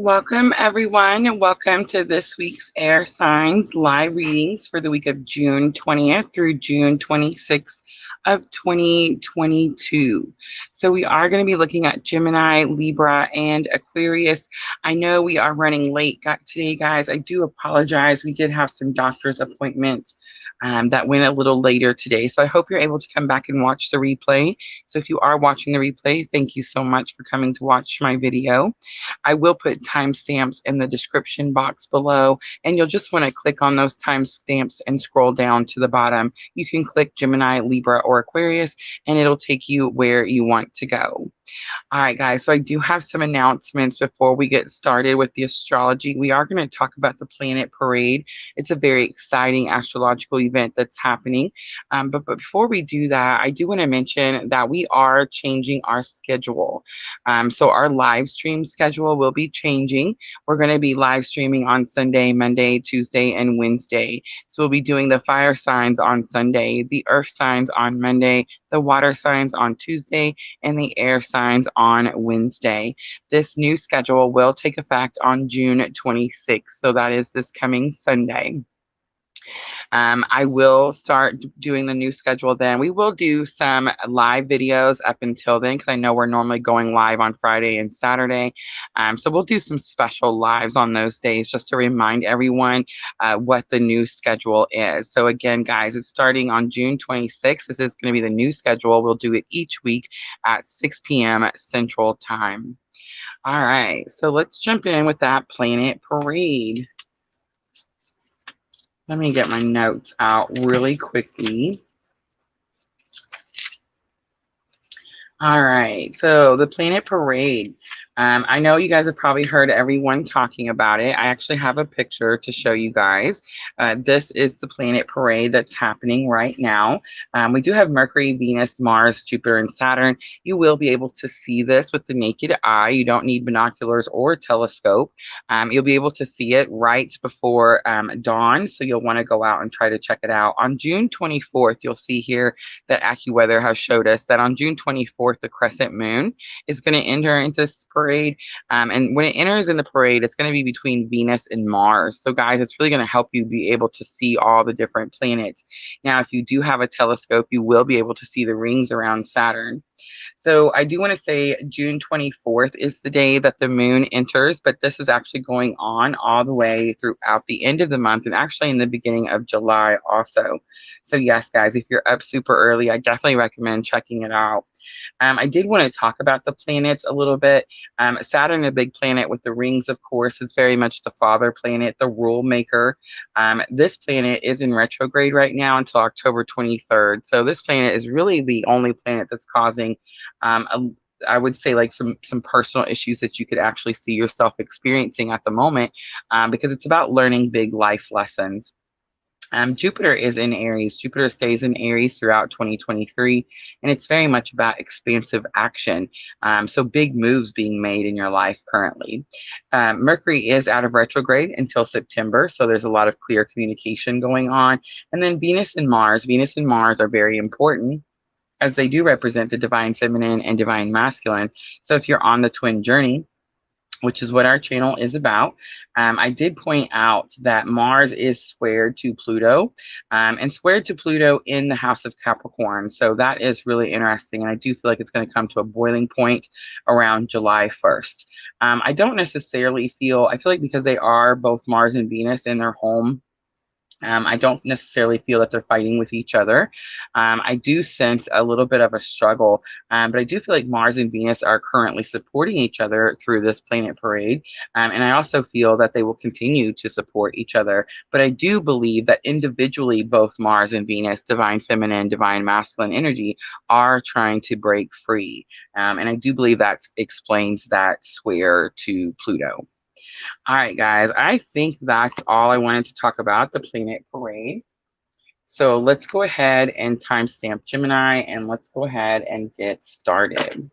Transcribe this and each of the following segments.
Welcome, everyone, and welcome to this week's Air Signs live readings for the week of June 20th through June 26th of 2022. So we are going to be looking at Gemini, Libra, and Aquarius. I know we are running late today, guys. I do apologize. We did have some doctor's appointments that went a little later today. So I hope you're able to come back and watch the replay. So if you are watching the replay, thank you so much for coming to watch my video. I will put timestamps in the description box below, and you'll just want to click on those timestamps and scroll down to the bottom. You can click Gemini, Libra, or Aquarius, and it'll take you where you want to go. All right, guys, so I do have some announcements before we get started with the astrology. We are going to talk about the planet parade. It's a very exciting astrological event that's happening. But before we do that, I do want to mention that we are changing our schedule. So our live stream schedule will be changing. We're going to be live streaming on Sunday, Monday, Tuesday, and Wednesday. So we'll be doing the fire signs on Sunday, the earth signs on Monday, the water signs on Tuesday, and the air signs on Wednesday. This new schedule will take effect on June 26th, so that is this coming Sunday. I will start doing the new schedule then. We will do some live videos up until then because I know we're normally going live on Friday and Saturday. So we'll do some special lives on those days just to remind everyone what the new schedule is. So again, guys, it's starting on June 26th. This is going to be the new schedule. We'll do it each week at 6 p.m. Central Time. All right, so let's jump in with that planet parade. Let me get my notes out really quickly. All right, so the planet parade. I know you guys have probably heard everyone talking about it. I actually have a picture to show you guys. This is the planet parade that's happening right now. We do have Mercury, Venus, Mars, Jupiter, and Saturn. You will be able to see this with the naked eye. You don't need binoculars or a telescope. You'll be able to see it right before dawn, so you'll want to go out and try to check it out. On June 24th, you'll see here that AccuWeather has showed us that on June 24th, the crescent moon is going to enter into this parade. And when it enters in the parade, it's going to be between Venus and Mars. So guys, it's really going to help you be able to see all the different planets. Now, if you do have a telescope, you will be able to see the rings around Saturn. So I do want to say June 24th is the day that the moon enters, but this is actually going on all the way throughout the end of the month and actually in the beginning of July also. So yes, guys, if you're up super early, I definitely recommend checking it out. I did want to talk about the planets a little bit. Saturn, a big planet with the rings, of course, is very much the father planet, the rule maker. This planet is in retrograde right now until October 23rd. So this planet is really the only planet that's causing I would say like some personal issues that you could actually see yourself experiencing at the moment because it's about learning big life lessons. Jupiter is in Aries. Jupiter stays in Aries throughout 2023, and it's very much about expansive action. So big moves being made in your life currently. Mercury is out of retrograde until September, so there's a lot of clear communication going on. And then Venus and Mars. Venus and Mars are very important as they do represent the divine feminine and divine masculine. So if you're on the twin journey, which is what our channel is about. I did point out that Mars is squared to Pluto and squared to Pluto in the house of Capricorn. So that is really interesting. And I do feel like it's going to come to a boiling point around July 1st. I don't necessarily I feel like because they are both Mars and Venus in their home, I don't necessarily feel that they're fighting with each other. I do sense a little bit of a struggle, but I do feel like Mars and Venus are currently supporting each other through this planet parade. And I also feel that they will continue to support each other. But I do believe that individually, both Mars and Venus, divine feminine, divine masculine energy, are trying to break free. And I do believe that explains that square to Pluto. All right, guys, I think that's all I wanted to talk about, the planet parade. So let's go ahead and timestamp Gemini, and let's go ahead and get started.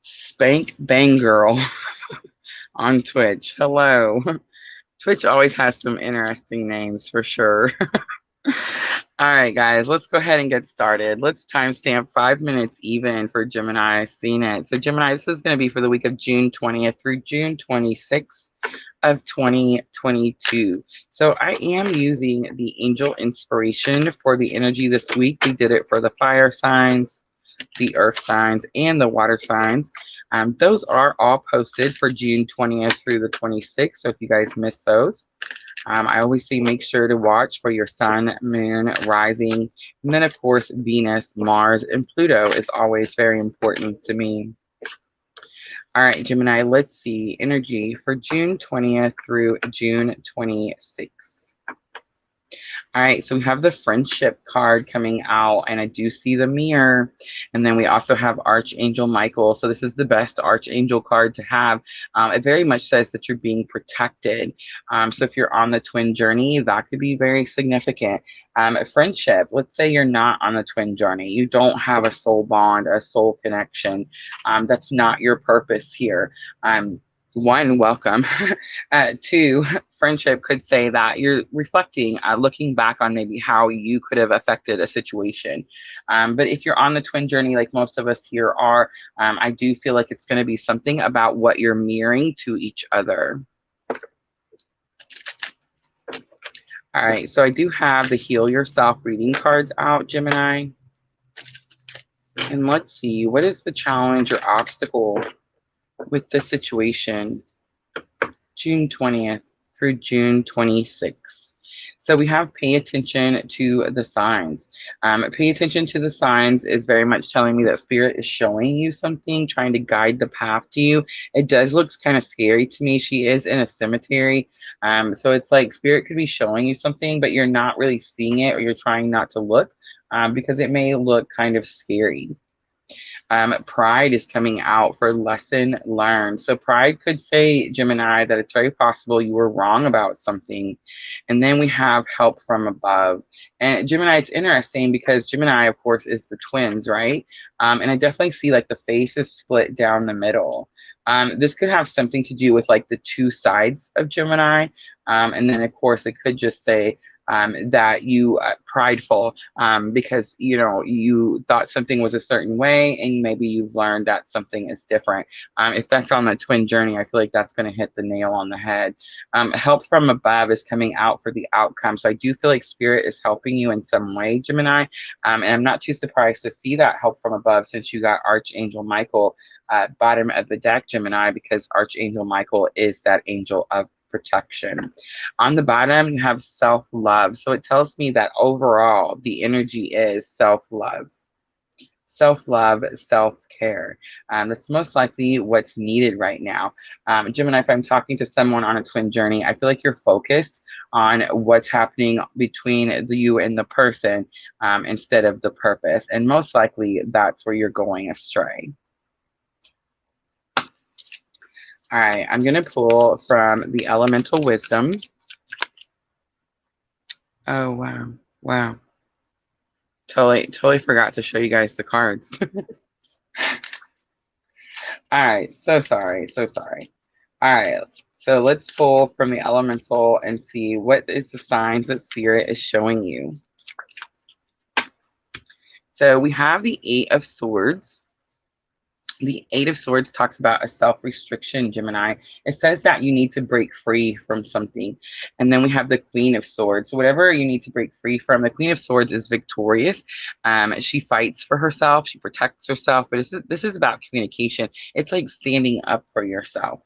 Spank Bang Girl on Twitch. Hello. Twitch always has some interesting names for sure. All right, guys, let's go ahead and get started. Let's timestamp 5 minutes even for Gemini. Seen it. So, Gemini, this is going to be for the week of June 20th through June 26th of 2022. So, I am using the angel inspiration for the energy this week. We did it for the fire signs, the earth signs, and the water signs. Those are all posted for June 20th through the 26th. So, if you guys missed those, I always say make sure to watch for your sun, moon, rising, and then of course Venus, Mars, and Pluto is always very important to me. All right, Gemini, let's see energy for June 20th through June 26th. All right, so we have the friendship card coming out, and I do see the mirror. And then we also have Archangel Michael. So this is the best Archangel card to have. It very much says that you're being protected. So if you're on the twin journey, that could be very significant. Friendship, let's say you're not on the twin journey. You don't have a soul bond, a soul connection. That's not your purpose here. One, welcome. Two, friendship could say that you're reflecting, looking back on maybe how you could have affected a situation. But if you're on the twin journey, like most of us here are, I do feel like it's going to be something about what you're mirroring to each other. All right, so I do have the Heal Yourself reading cards out, Gemini. And let's see, what is the challenge or obstacle with the situation, June 20th through June 26th. So we have pay attention to the signs. Pay attention to the signs is very much telling me that Spirit is showing you something, trying to guide the path to you. It does look kind of scary to me. She is in a cemetery. So it's like Spirit could be showing you something, but you're not really seeing it, or you're trying not to look because it may look kind of scary. Pride is coming out for lesson learned. So pride could say, Gemini, that it's very possible you were wrong about something. And then we have help from above. And Gemini, it's interesting because Gemini, of course, is the twins, right? And I definitely see like the face is split down the middle. This could have something to do with like the two sides of Gemini. And then, of course, it could just say, that you prideful because you thought something was a certain way, and maybe you've learned that something is different. If that's on the twin journey, I feel like that's going to hit the nail on the head. Help from above is coming out for the outcome. So I do feel like Spirit is helping you in some way, Gemini. And I'm not too surprised to see that help from above since you got Archangel Michael bottom of the deck, Gemini, because Archangel Michael is that angel of protection. On the bottom, you have self-love. So it tells me that overall, the energy is self-love. Self-love, self-care. That's most likely what's needed right now. Gemini, if I'm talking to someone on a twin journey, I feel like you're focused on what's happening between you and the person instead of the purpose. And most likely, that's where you're going astray. All right, I'm going to pull from the Elemental Wisdom. Oh, wow. Wow. Totally forgot to show you guys the cards. All right, so sorry. All right, so let's pull from the Elemental and see what is the signs that Spirit is showing you. So we have the Eight of Swords. The Eight of Swords talks about a self-restriction, Gemini. It says that you need to break free from something. And then we have the Queen of Swords. So whatever you need to break free from, the Queen of Swords is victorious. She fights for herself. She protects herself. But this is about communication. It's like standing up for yourself.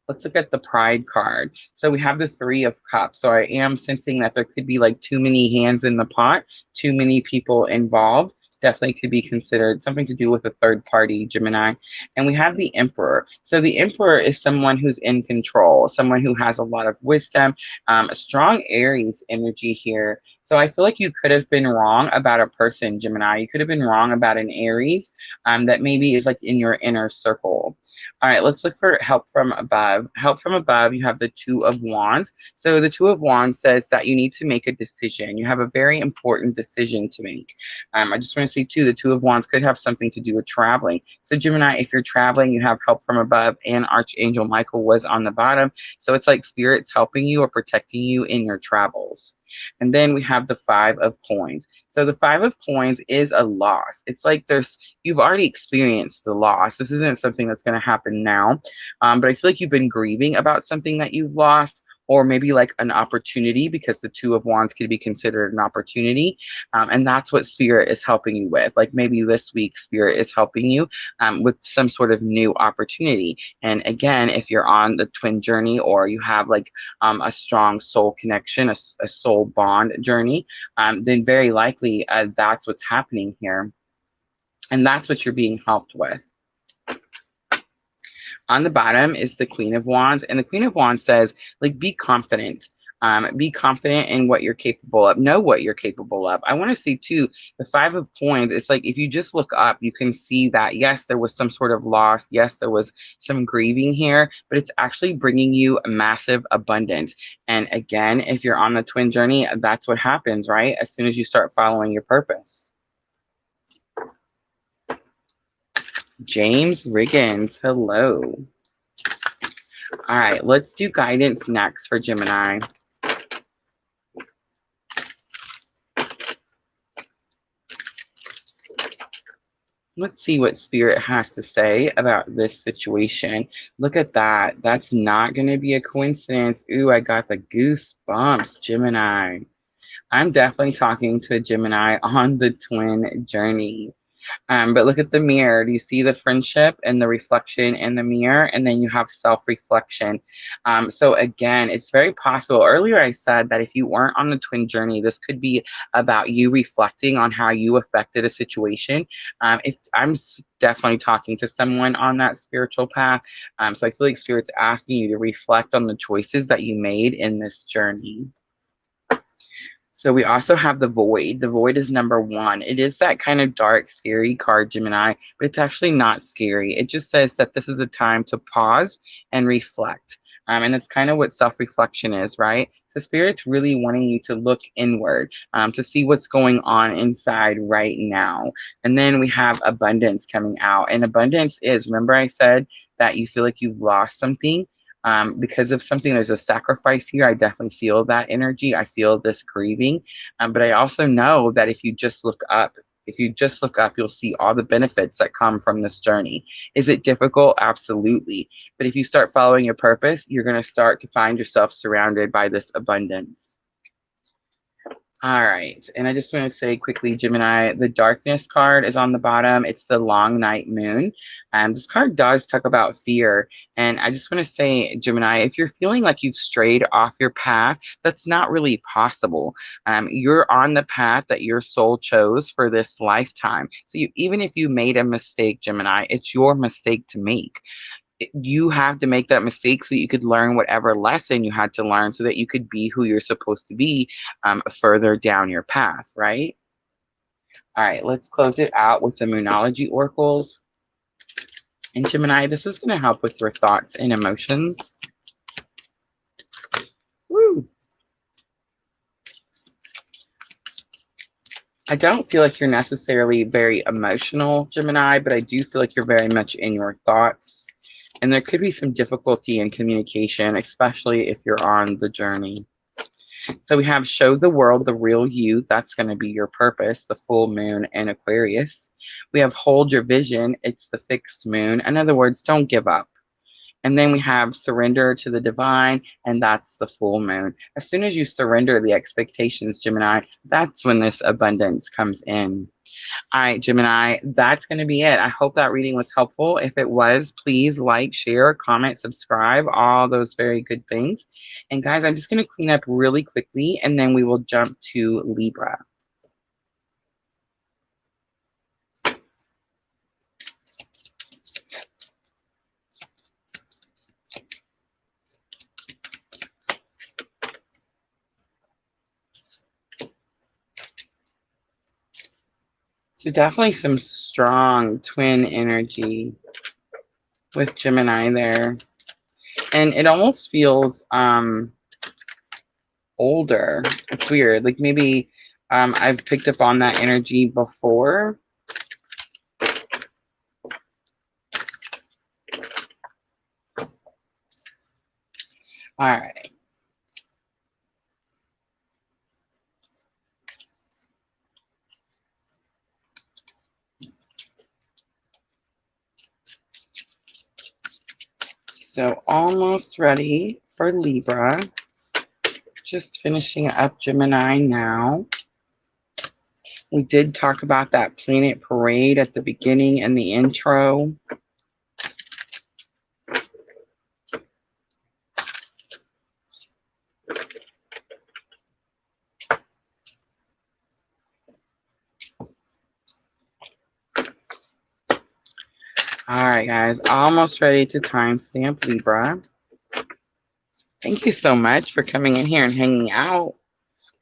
Let's look at the Pride card. So we have the Three of Cups. So I am sensing that there could be like too many hands in the pot, too many people involved. Definitely could be considered something to do with a third party, Gemini. And we have the Emperor. So the Emperor is someone who's in control, someone who has a lot of wisdom, a strong Aries energy here. So I feel like you could have been wrong about a person, Gemini. You could have been wrong about an Aries that maybe is like in your inner circle. All right, let's look for help from above. Help from above, you have the Two of Wands. So the Two of Wands says that you need to make a decision. You have a very important decision to make. I just want to see too, the Two of Wands could have something to do with traveling. So Gemini, if you're traveling, you have help from above, and Archangel Michael was on the bottom. So it's like spirits helping you or protecting you in your travels. And then we have the Five of Coins. So the Five of Coins is a loss. It's like you've already experienced the loss. This isn't something that's going to happen now. But I feel like you've been grieving about something that you've lost, or maybe like an opportunity, because the Two of Wands could be considered an opportunity. And that's what Spirit is helping you with. Like maybe this week, Spirit is helping you with some sort of new opportunity. And again, if you're on the twin journey, or you have like a strong soul connection, a soul bond journey, then very likely that's what's happening here. And that's what you're being helped with. On the bottom is the Queen of Wands, and the Queen of Wands says, like, be confident. Be confident in what you're capable of. Know what you're capable of. I want to see too, the Five of Coins. It's like if you just look up, you can see that yes, there was some sort of loss. Yes, there was some grieving here, but it's actually bringing you a massive abundance. And again, if you're on the twin journey, that's what happens, right? As soon as you start following your purpose. James Riggins, hello. All right, let's do guidance next for Gemini. Let's see what Spirit has to say about this situation. Look at that. That's not going to be a coincidence. Ooh, I got the goosebumps, Gemini. I'm definitely talking to a Gemini on the twin journey. But look at the mirror. Do you see the friendship and the reflection in the mirror? And then you have self-reflection. So again, it's very possible. Earlier I said that if you weren't on the twin journey, this could be about you reflecting on how you affected a situation. If I'm definitely talking to someone on that spiritual path. So I feel like Spirit's asking you to reflect on the choices that you made in this journey. So we also have the Void. The Void is number 1. It is that kind of dark, scary card, Gemini, but it's actually not scary. It just says that this is a time to pause and reflect. And it's kind of what self-reflection is, right? So Spirit's really wanting you to look inward, to see what's going on inside right now. And then we have abundance coming out. And abundance is, remember I said that you feel like you've lost something? Because of something, there's a sacrifice here. I definitely feel that energy. I feel this grieving. But I also know that if you just look up, you'll see all the benefits that come from this journey. Is it difficult? Absolutely. But if you start following your purpose, you're going to start to find yourself surrounded by this abundance. All right, and I just want to say quickly, Gemini, the darkness card is on the bottom. It's the long night moon. This card does talk about fear. And I just want to say, Gemini, if you're feeling like you've strayed off your path, that's not really possible. You're on the path that your soul chose for this lifetime. So even if you made a mistake, Gemini, it's your mistake to make. You have to make that mistake so you could learn whatever lesson you had to learn so that you could be who you're supposed to be further down your path, right? All right, let's close it out with the Moonology oracles. And Gemini, this is going to help with your thoughts and emotions. Woo! I don't feel like you're necessarily very emotional, Gemini, but I do feel like you're very much in your thoughts. And there could be some difficulty in communication, especially if you're on the journey. So we have show the world the real you. That's going to be your purpose, the full moon and Aquarius. We have hold your vision. It's the fixed moon. In other words, don't give up. And then we have surrender to the divine, and that's the full moon. As soon as you surrender the expectations, Gemini, that's when this abundance comes in. All right, Gemini, that's going to be it. I hope that reading was helpful. If it was, please like, share, comment, subscribe, all those very good things. And guys, I'm just going to clean up really quickly, and then we will jump to Libra. So definitely some strong twin energy with Gemini there. And it almost feels older. It's weird. Like maybe I've picked up on that energy before. All right. So almost ready for Libra. Just finishing up Gemini now. We did talk about that planet parade at the beginning and the intro. All right, guys, almost ready to timestamp Libra. Thank you so much for coming in here and hanging out,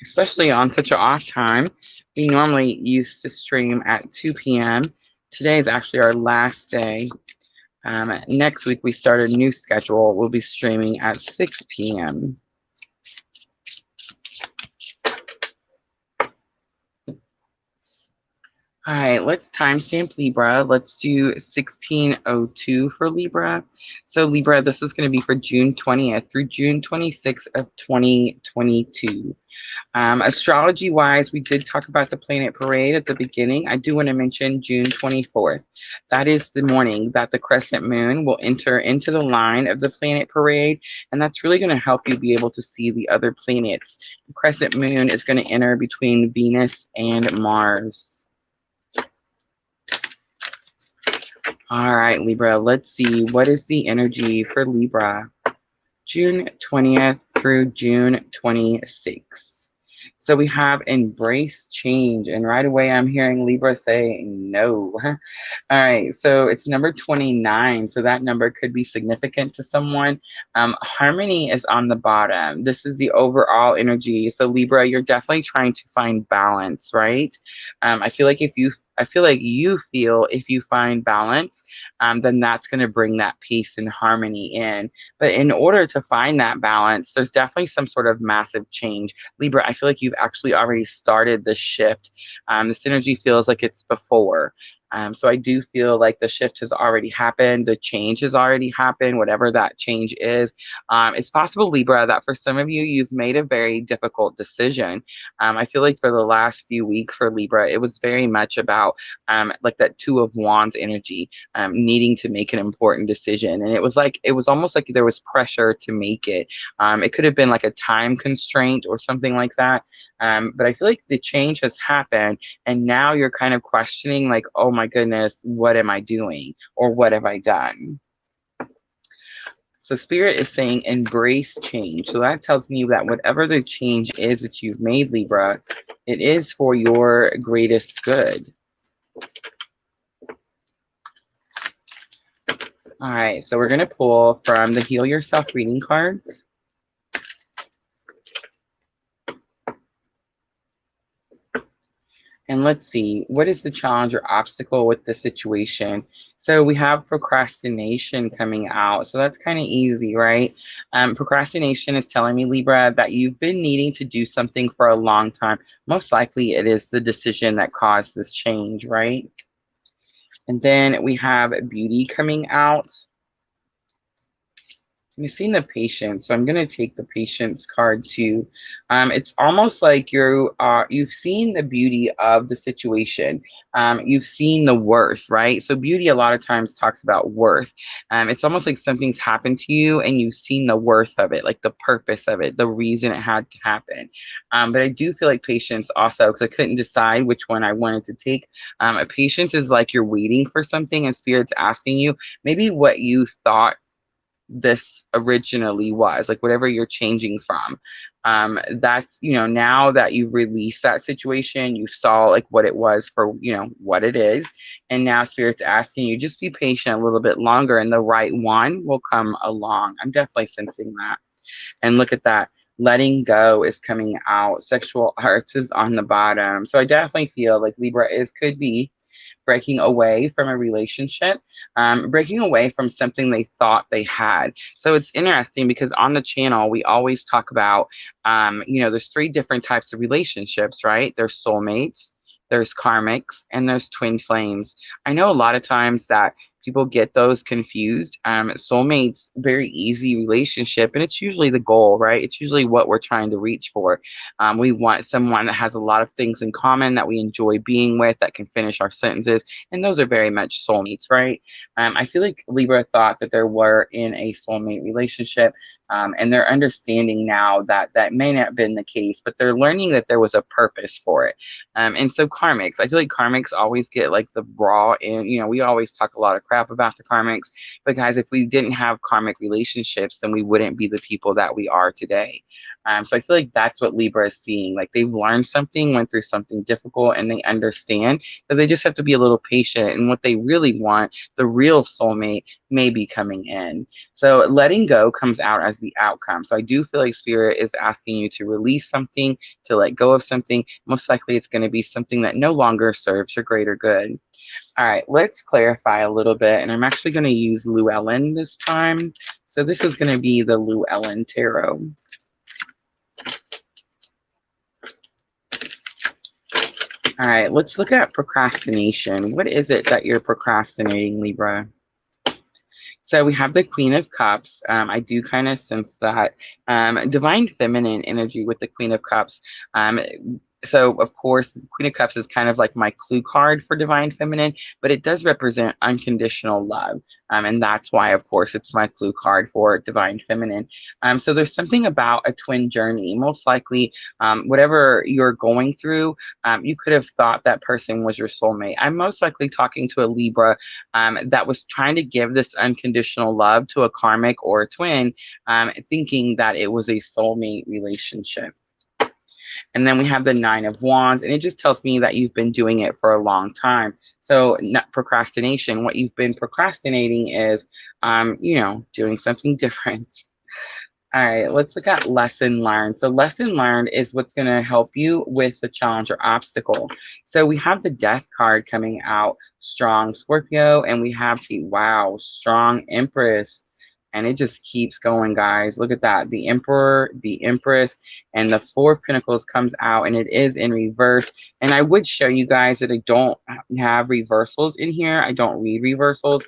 especially on such an off time. We normally used to stream at 2 p.m. Today is actually our last day. Next week, we start a new schedule. We'll be streaming at 6 p.m. All right, let's timestamp Libra. Let's do 1602 for Libra. So Libra, this is going to be for June 20th through June 26th of 2022. Astrology-wise, we did talk about the planet parade at the beginning. I do want to mention June 24th. That is the morning that the crescent moon will enter into the line of the planet parade, and that's really going to help you be able to see the other planets. The crescent moon is going to enter between Venus and Mars. All right, Libra, let's see. What is the energy for Libra? June 20th through June 26th. So we have embrace change. And right away, I'm hearing Libra say no. All right, so it's number 29. So that number could be significant to someone. Harmony is on the bottom. This is the overall energy. So Libra, you're definitely trying to find balance, right? I feel like if you find balance, then that's going to bring that peace and harmony in. But in order to find that balance, there's definitely some sort of massive change. Libra, I feel like you've actually already started the shift. This energy feels like it's before. So I do feel like the shift has already happened. The change has already happened, whatever that change is. It's possible, Libra, that for some of you, you've made a very difficult decision. I feel like for the last few weeks for Libra, it was very much about like that Two of Wands energy, needing to make an important decision. And it was almost like there was pressure to make it. It could have been like a time constraint or something like that. But I feel like the change has happened, and now you're kind of questioning, like, oh my goodness, what am I doing? Or what have I done? So Spirit is saying embrace change. So that tells me that whatever the change is that you've made, Libra, it is for your greatest good. All right, so we're going to pull from the Heal Yourself reading cards. And let's see, what is the challenge or obstacle with the situation? So we have procrastination coming out. So that's kind of easy, right? Procrastination is telling me, Libra, that you've been needing to do something for a long time. Most likely it is the decision that caused this change, right? And then we have beauty coming out. You've seen the patience, so I'm going to take the patience card too. It's almost like you've seen the beauty of the situation. You've seen the worth, right? So beauty a lot of times talks about worth. It's almost like something's happened to you and you've seen the worth of it, like the purpose of it, the reason it had to happen. But I do feel like patience also, because I couldn't decide which one I wanted to take. Patience is like you're waiting for something and Spirit's asking you maybe what you thought this originally was, like whatever you're changing from. That's, now that you've released that situation, you saw like what it was for, what it is. And now Spirit's asking you, just be patient a little bit longer and the right one will come along. I'm definitely sensing that. And look at that. Letting go is coming out. Sexual arts is on the bottom. So I definitely feel like Libra could be breaking away from a relationship, breaking away from something they thought they had. So it's interesting because on the channel, we always talk about, there's 3 different types of relationships, right? There's soulmates, there's karmics, and there's twin flames. I know a lot of times that People get those confused. Soulmates, very easy relationship, and it's usually the goal, right? It's usually what we're trying to reach for. We want someone that has a lot of things in common, that we enjoy being with, that can finish our sentences, and those are very much soulmates, right? I feel like Libra thought that there were in a soulmate relationship, and they're understanding now that that may not have been the case, but they're learning that there was a purpose for it. And so karmics, I feel like karmics always get like the raw, and we always talk a lot of crap about the karmics, but guys, if we didn't have karmic relationships, then we wouldn't be the people that we are today. So I feel like that's what Libra is seeing. Like they've learned something, went through something difficult, and they understand that they just have to be a little patient. And what they really want, the real soulmate, may be coming in. So letting go comes out as the outcome. So I do feel like Spirit is asking you to release something, to let go of something. Most likely it's going to be something that no longer serves your greater good. All right, let's clarify a little bit. And I'm actually going to use Llewellyn this time. So this is going to be the Llewellyn Tarot. All right, let's look at procrastination. What is it that you're procrastinating, Libra? So we have the Queen of Cups. I do kind of sense that divine feminine energy with the Queen of Cups. So, of course, the Queen of Cups is kind of like my clue card for divine feminine, but it does represent unconditional love. And that's why, of course, it's my clue card for divine feminine. So there's something about a twin journey. Most likely, whatever you're going through, you could have thought that person was your soulmate. I'm most likely talking to a Libra that was trying to give this unconditional love to a karmic or a twin, thinking that it was a soulmate relationship. And then we have the Nine of Wands, and it just tells me that you've been doing it for a long time. So not procrastination. What you've been procrastinating is, doing something different. All right, let's look at lesson learned. So lesson learned is what's going to help you with the challenge or obstacle. So we have the Death card coming out, strong Scorpio, and we have the, wow, strong Empress. And it just keeps going, guys. Look at that. The Emperor, the Empress, and the Four of Pentacles comes out, and it is in reverse. And I would show you guys that I don't have reversals in here. I don't read reversals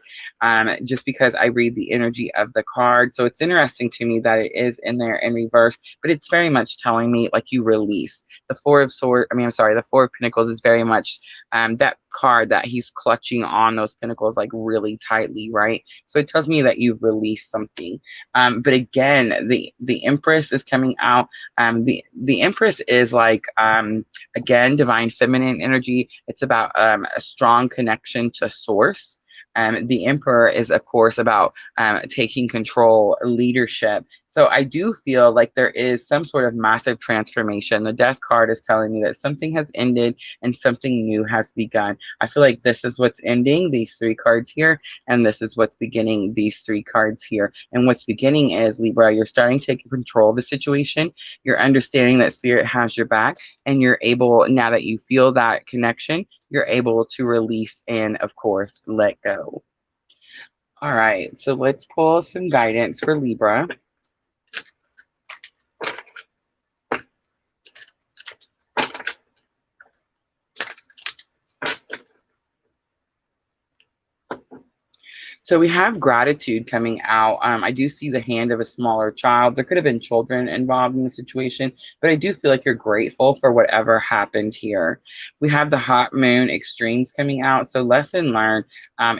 just because I read the energy of the card. So it's interesting to me that it is in there in reverse, but it's very much telling me like you release. The Four of Swords, the Four of Pentacles is very much that card that he's clutching on those pentacles like really tightly, right? So it tells me that you've released something. But again, the Empress is coming out. The Empress is like again, divine feminine energy. It's about a strong connection to source. The Emperor is, of course, about taking control, leadership. So I do feel like there is some sort of massive transformation. The Death card is telling me that something has ended and something new has begun. I feel like this is what's ending, these three cards here, and this is what's beginning, these three cards here. And what's beginning is, Libra, you're starting to take control of the situation. You're understanding that Spirit has your back, and you're able, now that you feel that connection, you're able to release and, of course, let go. All right, so let's pull some guidance for Libra. So we have gratitude coming out. I do see the hand of a smaller child. There could have been children involved in the situation, but I do feel like you're grateful for whatever happened here. We have the hot moon extremes coming out. So lesson learned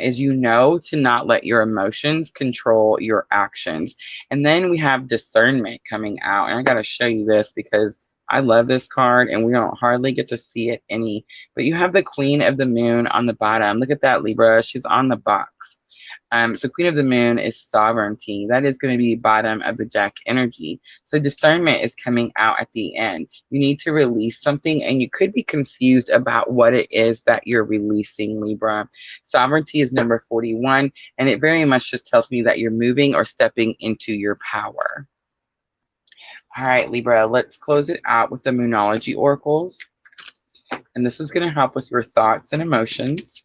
is to not let your emotions control your actions. And then we have discernment coming out. And I got to show you this because I love this card and we don't hardly get to see it any. But you have the Queen of the Moon on the bottom. Look at that, Libra. She's on the box. So Queen of the Moon is sovereignty. That is going to be bottom of the deck energy. So discernment is coming out at the end. You need to release something, and you could be confused about what it is that you're releasing, Libra. Sovereignty is number 41, and it very much just tells me that you're moving or stepping into your power. All right, Libra, let's close it out with the Moonology Oracles. And this is going to help with your thoughts and emotions.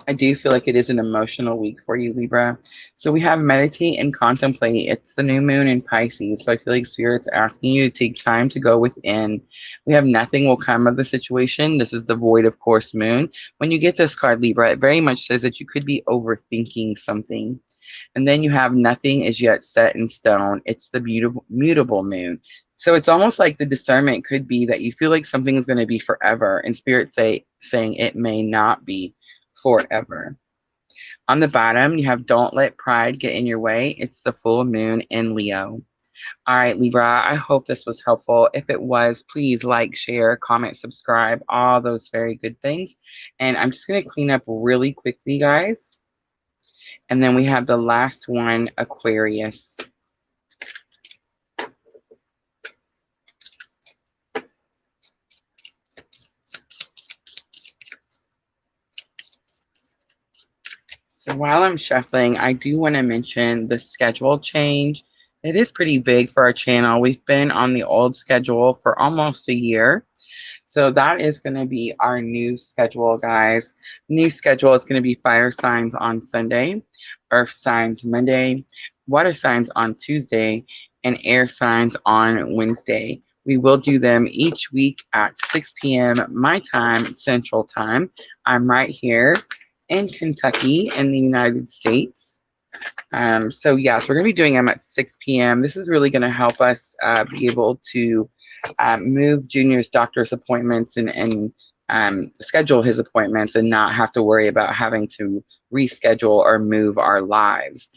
I do feel like it is an emotional week for you, Libra. So we have meditate and contemplate. It's the new moon in Pisces. So I feel like Spirit's asking you to take time to go within. We have nothing will come of the situation. This is the void of course moon. When you get this card, Libra, it very much says that you could be overthinking something. And then you have nothing is yet set in stone. It's the beautiful, mutable moon. So it's almost like the discernment could be that you feel like something is going to be forever, and Spirit saying it may not be forever. On the bottom, you have don't let pride get in your way. It's the full moon in Leo. All right, Libra, I hope this was helpful. If it was, please like, share, comment, subscribe, all those very good things. And I'm just going to clean up really quickly, guys. And then we have the last one, Aquarius. So while I'm shuffling, I do want to mention the schedule change. It is pretty big for our channel. We've been on the old schedule for almost a year. So that is going to be our new schedule, guys. New schedule is going to be fire signs on Sunday, earth signs Monday, water signs on Tuesday, and air signs on Wednesday. We will do them each week at 6 p.m. my time, Central Time. I'm right here in Kentucky in the United States. So yes, we're going to be doing them at 6 p.m. This is really going to help us be able to move Junior's doctor's appointments and schedule his appointments and not have to worry about having to reschedule or move our lives.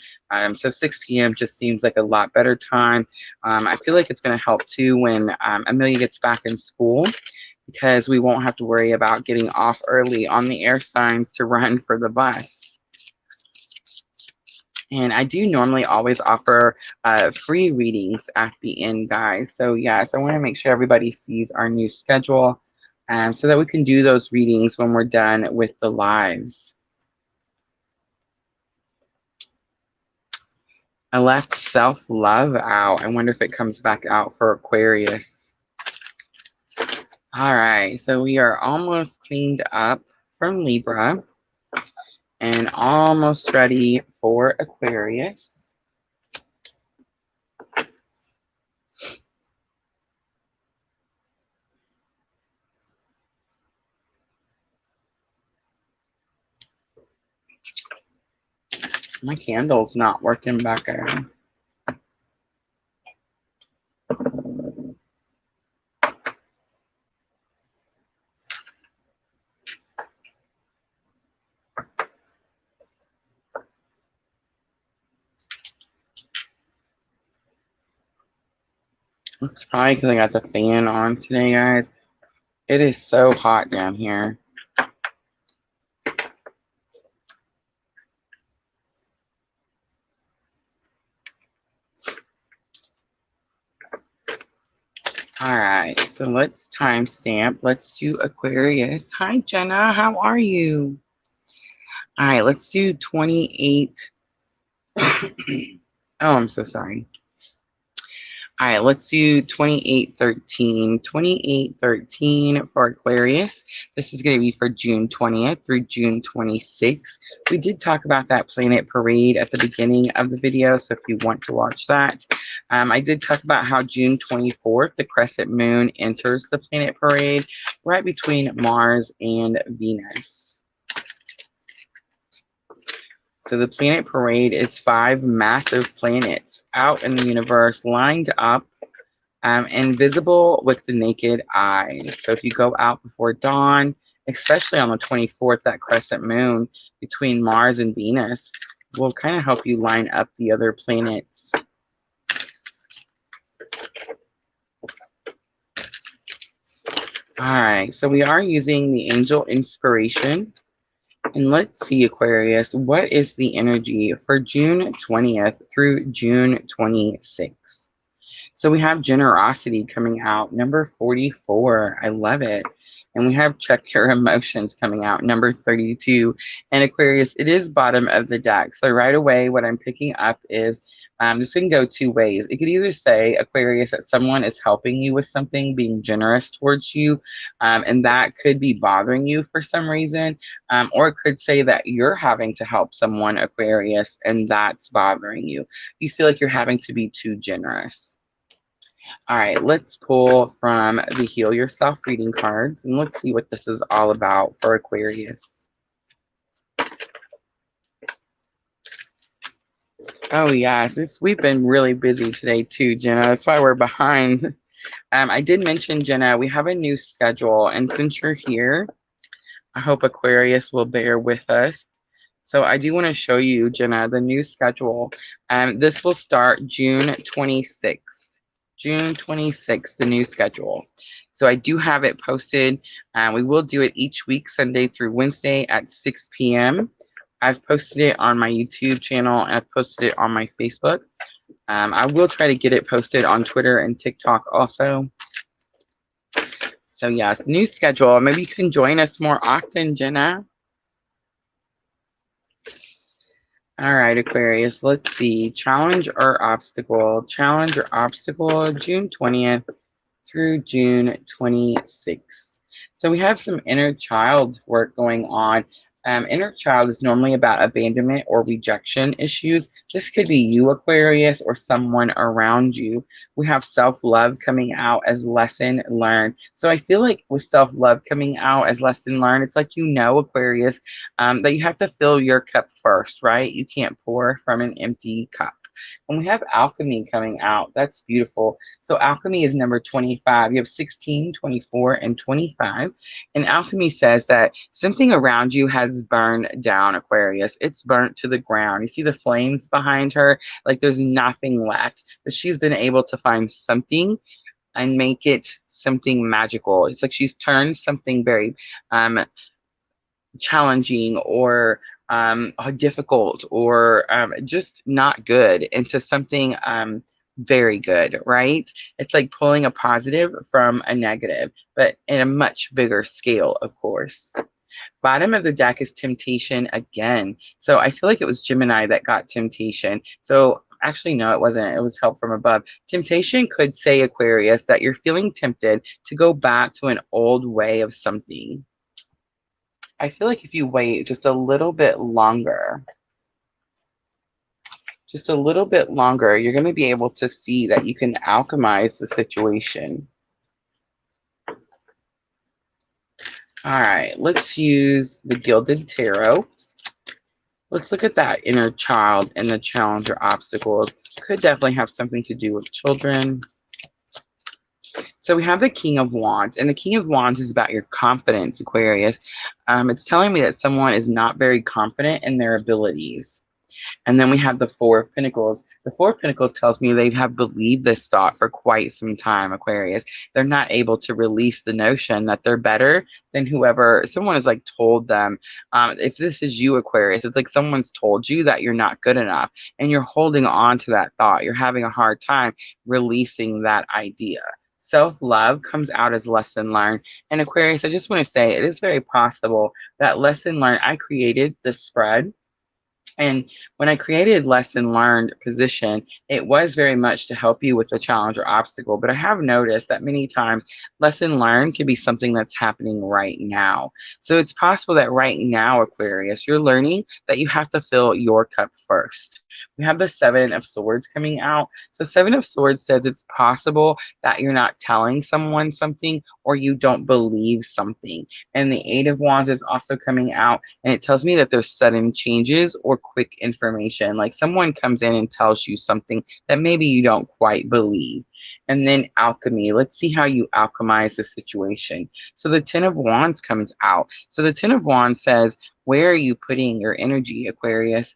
So 6 p.m. just seems like a lot better time. I feel like it's going to help too when Amelia gets back in school, because we won't have to worry about getting off early on the air signs to run for the bus. And I do normally always offer free readings at the end, guys. So yes, I want to make sure everybody sees our new schedule so that we can do those readings when we're done with the lives. I left self-love out. I wonder if it comes back out for Aquarius. All right, so we are almost cleaned up from Libra and almost ready for Aquarius. My candle's not working back there. It's probably because I got the fan on today, guys. It is so hot down here. All right, so let's timestamp. Let's do Aquarius. Hi, Jenna. How are you? All right, let's do 28. Oh, I'm so sorry. All right, let's do 2813. 2813 for Aquarius. This is going to be for June 20th through June 26th. We did talk about that planet parade at the beginning of the video, so if you want to watch that. I did talk about how June 24th, the crescent moon enters the planet parade right between Mars and Venus. So the planet parade is 5 massive planets out in the universe lined up and visible with the naked eye. So if you go out before dawn, especially on the 24th, that crescent moon between Mars and Venus will kind of help you line up the other planets. All right, so we are using the angel inspiration. And let's see, Aquarius, what is the energy for June 20th through June 26th? So we have generosity coming out, number 44. I love it. And we have check your emotions coming out, number 32. And Aquarius, it is bottom of the deck. So right away, what I'm picking up is this can go two ways. It could either say, Aquarius, that someone is helping you with something, being generous towards you, and that could be bothering you for some reason. Or it could say that you're having to help someone, Aquarius, and that's bothering you. You feel like you're having to be too generous. All right, let's pull from the Heal Yourself reading cards, and let's see what this is all about for Aquarius. Oh, yes, we've been really busy today too, Jenna. That's why we're behind. I did mention, Jenna, we have a new schedule, and since you're here, I hope Aquarius will bear with us. So I do want to show you, Jenna, the new schedule. This will start June 26th. June 26th, the new schedule. So I do have it posted. We will do it each week, Sunday through Wednesday at 6 p.m. I've posted it on my YouTube channel, and I've posted it on my Facebook. I will try to get it posted on Twitter and TikTok also. So yes, new schedule. Maybe you can join us more often, Jenna. All right, Aquarius, let's see. Challenge or obstacle? Challenge or obstacle, June 20th through June 26th. So we have some inner child work going on. Inner child is normally about abandonment or rejection issues. This could be you, Aquarius, or someone around you. We have self-love coming out as lesson learned. So I feel like with self-love coming out as lesson learned, it's like, Aquarius, that you have to fill your cup first, right? You can't pour from an empty cup. And we have alchemy coming out. That's beautiful. So alchemy is number 25. You have 16, 24, and 25. And alchemy says that something around you has burned down, Aquarius. It's burnt to the ground. You see the flames behind her? Like there's nothing left. But she's been able to find something and make it something magical. It's like she's turned something very challenging or difficult or just not good into something very good, right? It's like pulling a positive from a negative, but in a much bigger scale, of course. Bottom of the deck is temptation again. So I feel like it was Gemini that got temptation. So actually, no, it wasn't. It was help from above. Temptation could say, Aquarius, that you're feeling tempted to go back to an old way of something. I feel like if you wait just a little bit longer, you're going to be able to see that you can alchemize the situation. All right, let's use the Gilded Tarot. Let's look at that inner child and the challenge or obstacles. Could definitely have something to do with children. So we have the King of Wands, and the King of Wands is about your confidence, Aquarius. It's telling me that someone is not very confident in their abilities. And then we have the Four of Pentacles. The Four of Pentacles tells me they have believed this thought for quite some time, Aquarius. They're not able to release the notion that they're better than whoever someone has like told them. If this is you, Aquarius, it's like someone's told you that you're not good enough, and you're holding on to that thought. You're having a hard time releasing that idea. Self-love comes out as lesson learned. And Aquarius, I just want to say it is very possible that lesson learned, I created this spread. And when I created lesson learned position, it was very much to help you with the challenge or obstacle. But I have noticed that many times lesson learned can be something that's happening right now. So it's possible that right now, Aquarius, you're learning that you have to fill your cup first. We have the Seven of Swords coming out. So Seven of Swords says it's possible that you're not telling someone something or you don't believe something. And the Eight of Wands is also coming out, and it tells me that there's sudden changes or quick information. Like someone comes in and tells you something that maybe you don't quite believe. And then alchemy. Let's see how you alchemize the situation. So the Ten of Wands comes out. So the Ten of Wands says, where are you putting your energy, Aquarius?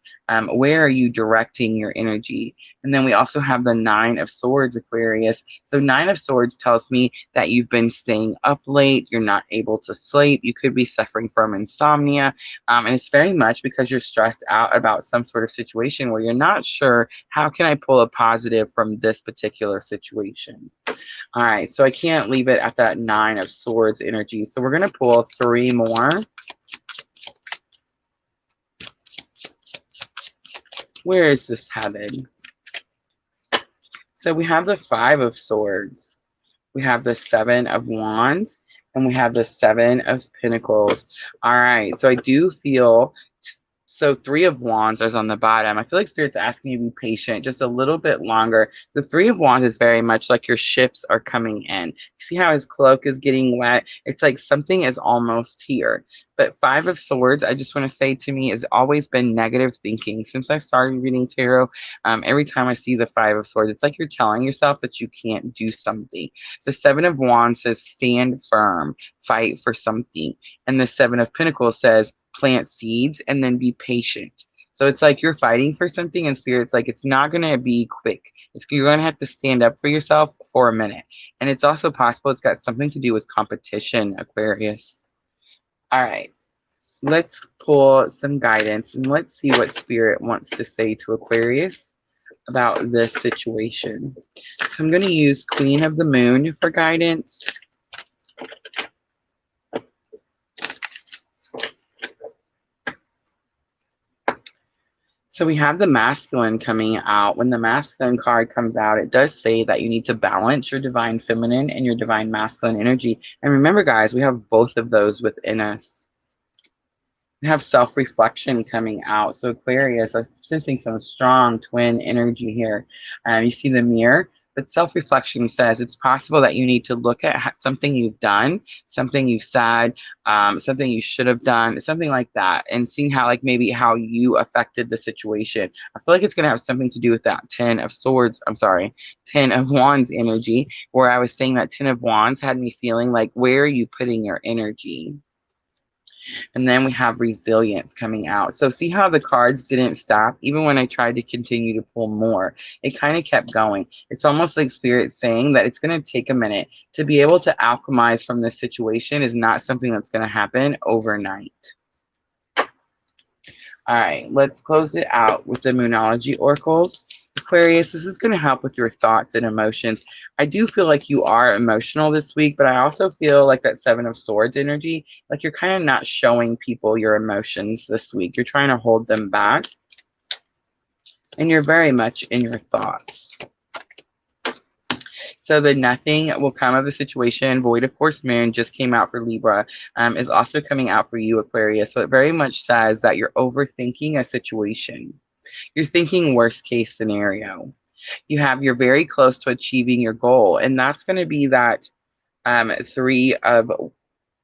Where are you directing your energy? And then we also have the Nine of Swords, Aquarius. So Nine of Swords tells me that you've been staying up late. You're not able to sleep. You could be suffering from insomnia. And it's very much because you're stressed out about some sort of situation where you're not sure, how can I pull a positive from this particular situation? situation. All right, so I can't leave it at that 9 of Swords energy. So we're going to pull 3 more. Where is this headed? So we have the 5 of Swords. We have the 7 of Wands. And we have the 7 of Pentacles. All right, so I do feel... So 3 of Wands is on the bottom. I feel like Spirit's asking you to be patient just a little bit longer. The 3 of Wands is very much like your ships are coming in. You see how his cloak is getting wet? It's like something is almost here. But 5 of Swords, I just want to say to me, has always been negative thinking. Since I started reading tarot, every time I see the 5 of Swords, it's like you're telling yourself that you can't do something. The 7 of Wands says stand firm, fight for something. And the 7 of Pentacles says plant seeds and then be patient. So it's like you're fighting for something, and Spirit's like, it's not going to be quick. You're going to have to stand up for yourself for a minute. And it's also possible it's got something to do with competition, Aquarius. All right, let's pull some guidance and let's see what Spirit wants to say to Aquarius about this situation. So I'm going to use Queen of the Moon for guidance. So we have the masculine coming out. When the masculine card comes out, it does say that you need to balance your divine feminine and your divine masculine energy. And remember, guys, we have both of those within us. We have self-reflection coming out. So Aquarius, I'm sensing some strong twin energy here. You see the mirror. But self-reflection says it's possible that you need to look at something you've done, something you've said, something you should have done, something like that, and seeing how, like, maybe how you affected the situation. I feel like it's going to have something to do with that 10 of Wands energy, where I was saying that 10 of Wands had me feeling like, where are you putting your energy? And then we have resilience coming out. So see how the cards didn't stop? Even when I tried to continue to pull more, it kind of kept going. It's almost like Spirit saying that it's going to take a minute. To be able to alchemize from this situation is not something that's going to happen overnight. All right, let's close it out with the Moonology Oracles. Aquarius, this is going to help with your thoughts and emotions. I do feel like you are emotional this week, but I also feel like that 7 of Swords energy, like you're kind of not showing people your emotions this week. You're trying to hold them back, and you're very much in your thoughts. So the nothing will come of the situation. Void of Course Moon just came out for Libra, is also coming out for you, Aquarius. So it very much says that you're overthinking a situation. You're thinking worst case scenario. You're very close to achieving your goal. And that's going to be that 3 of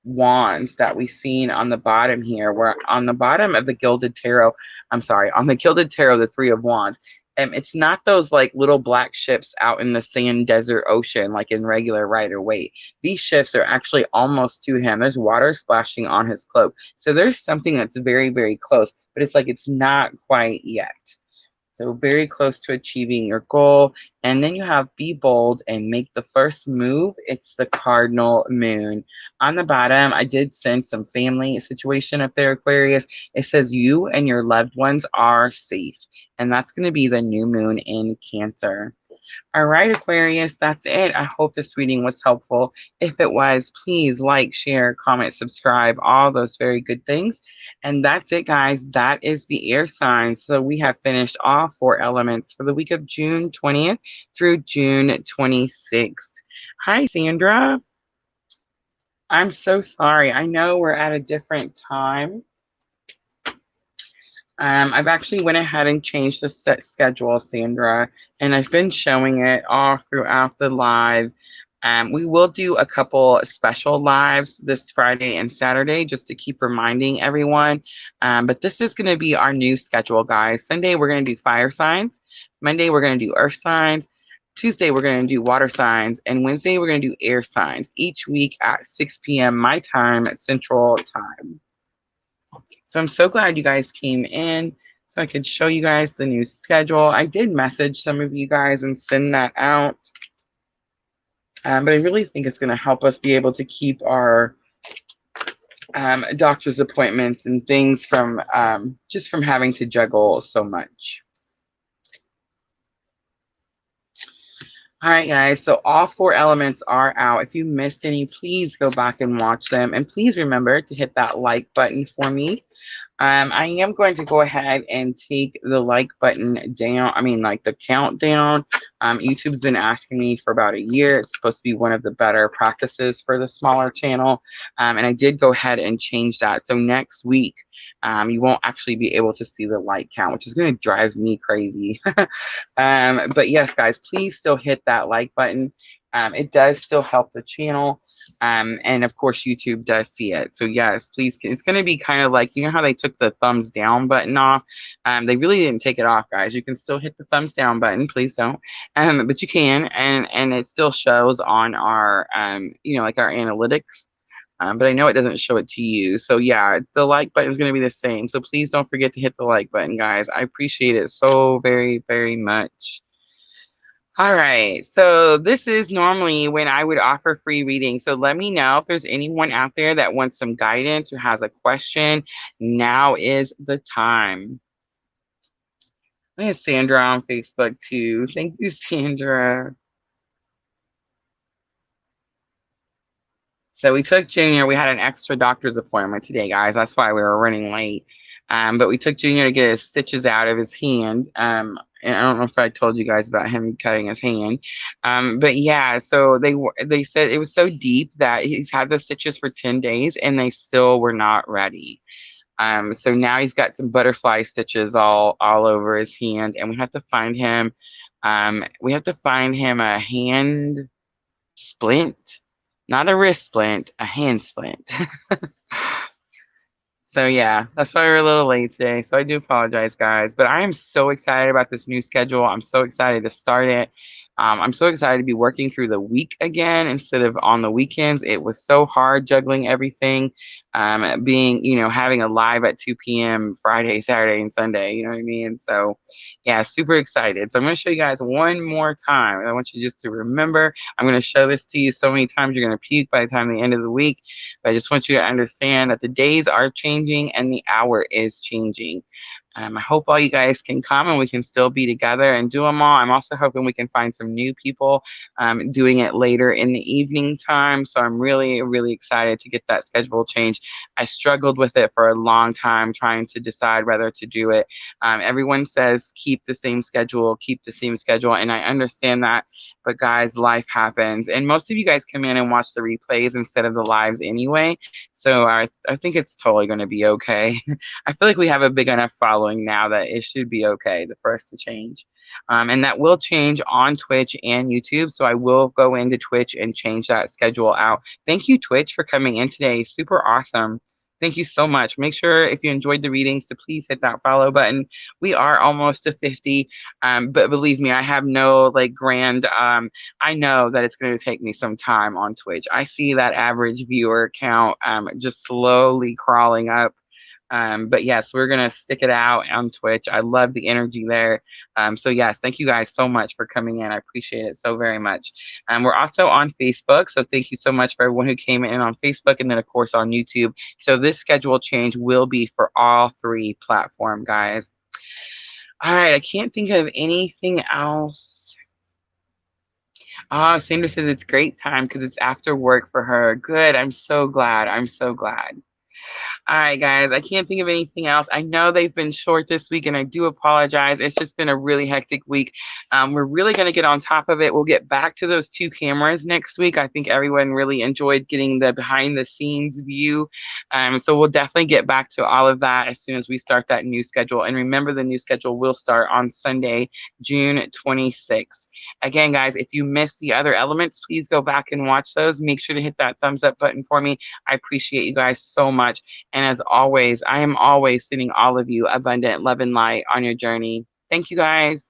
Wands that we've seen on the bottom here, where on the bottom of the Gilded Tarot, on the Gilded Tarot, the 3 of Wands, it's not those like little black ships out in the sand desert ocean like in regular Rider-Waite. These ships are actually almost to him. There's water splashing on his cloak. So there's something that's very, very close, but it's like it's not quite yet. So very close to achieving your goal. And then you have be bold and make the first move. It's the cardinal moon. On the bottom, I did send some family situation up there, Aquarius. It says you and your loved ones are safe. And that's going to be the new moon in Cancer. All right, Aquarius, that's it. I hope this reading was helpful. If it was, please like, share, comment, subscribe, all those very good things. And that's it, guys. That is the air signs. So we have finished all 4 elements for the week of June 20th through June 26th. Hi, Sandra. I'm so sorry. I know we're at a different time. I've actually went ahead and changed the set schedule, Sandra, and I've been showing it all throughout the live. We will do a couple special lives this Friday and Saturday just to keep reminding everyone. But this is going to be our new schedule, guys. Sunday, we're going to do fire signs. Monday, we're going to do earth signs. Tuesday, we're going to do water signs. And Wednesday, we're going to do air signs each week at 6 p.m. my time, Central Time. So I'm so glad you guys came in so I could show you guys the new schedule. I did message some of you guys and send that out. But I really think it's going to help us be able to keep our doctor's appointments and things from just from having to juggle so much. All right, guys. So all four elements are out. If you missed any, please go back and watch them. And please remember to hit that like button for me. I am going to go ahead and take the like button down. I mean, like the countdown. YouTube's been asking me for about a year. It's supposed to be one of the better practices for the smaller channel. And I did go ahead and change that. So next week, you won't actually be able to see the like count, which is going to drive me crazy. But yes, guys, please still hit that like button. It does still help the channel. And of course, YouTube does see it. So yes, please. It's going to be kind of like, you know how they took the thumbs down button off? They really didn't take it off, guys. You can still hit the thumbs down button. Please don't. But you can, and it still shows on our, like our analytics. But I know it doesn't show it to you. So yeah, the like button is going to be the same. So please don't forget to hit the like button, guys. I appreciate it so very, very much. All right. So this is normally when I would offer free reading. So let me know if there's anyone out there that wants some guidance or has a question. Now is the time. I have Sandra on Facebook too. Thank you, Sandra. So we took Junior. We had an extra doctor's appointment today, guys. That's why we were running late. But we took Junior to get his stitches out of his hand. And I don't know if I told you guys about him cutting his hand. But yeah, so they said it was so deep that he's had the stitches for 10 days and they still were not ready. So now he's got some butterfly stitches all over his hand, and we have to find him. We have to find him a hand splint, not a wrist splint, a hand splint. So yeah, that's why we're a little late today. So I do apologize, guys. But I am so excited about this new schedule. I'm so excited to start it. I'm so excited to be working through the week again instead of on the weekends. It was so hard juggling everything, having a live at 2 p.m. Friday, Saturday, and Sunday. You know what I mean? So yeah, super excited. So I'm going to show you guys one more time. I want you just to remember. I'm going to show this to you so many times you're going to puke by the time the end of the week. But I just want you to understand that the days are changing and the hour is changing. I hope all you guys can come and we can still be together and do them all. I'm also hoping we can find some new people doing it later in the evening time. So I'm really, really excited to get that schedule changed. I struggled with it for a long time trying to decide whether to do it. Everyone says keep the same schedule, and I understand that. But guys, life happens. And most of you guys come in and watch the replays instead of the lives anyway. So I think it's totally going to be okay. I feel like we have a big enough following now that it should be okay for us to change. And that will change on Twitch and YouTube. So I will go into Twitch and change that schedule out. Thank you, Twitch, for coming in today. Super awesome. Thank you so much. Make sure if you enjoyed the readings to please hit that follow button. We are almost to 50. But believe me, I have no grand, I know that it's going to take me some time on Twitch. I see that average viewer count just slowly crawling up. But yes, we're going to stick it out on Twitch. I love the energy there. So yes, thank you guys so much for coming in. I appreciate it so very much. We're also on Facebook. So thank you so much for everyone who came in on Facebook and then of course on YouTube. So this schedule change will be for all three platforms, guys. All right. I can't think of anything else. Oh, Sandra says it's great time because it's after work for her. Good. I'm so glad. I'm so glad. All right, guys, I can't think of anything else. I know they've been short this week, and I do apologize. It's just been a really hectic week. We're really going to get on top of it. We'll get back to those 2 cameras next week. I think everyone really enjoyed getting the behind-the-scenes view. So we'll definitely get back to all of that as soon as we start that new schedule. And remember, the new schedule will start on Sunday, June 26th. Again, guys, if you missed the other elements, please go back and watch those. Make sure to hit that thumbs up button for me. I appreciate you guys so much. And as always, I am always sending all of you abundant love and light on your journey. Thank you, guys.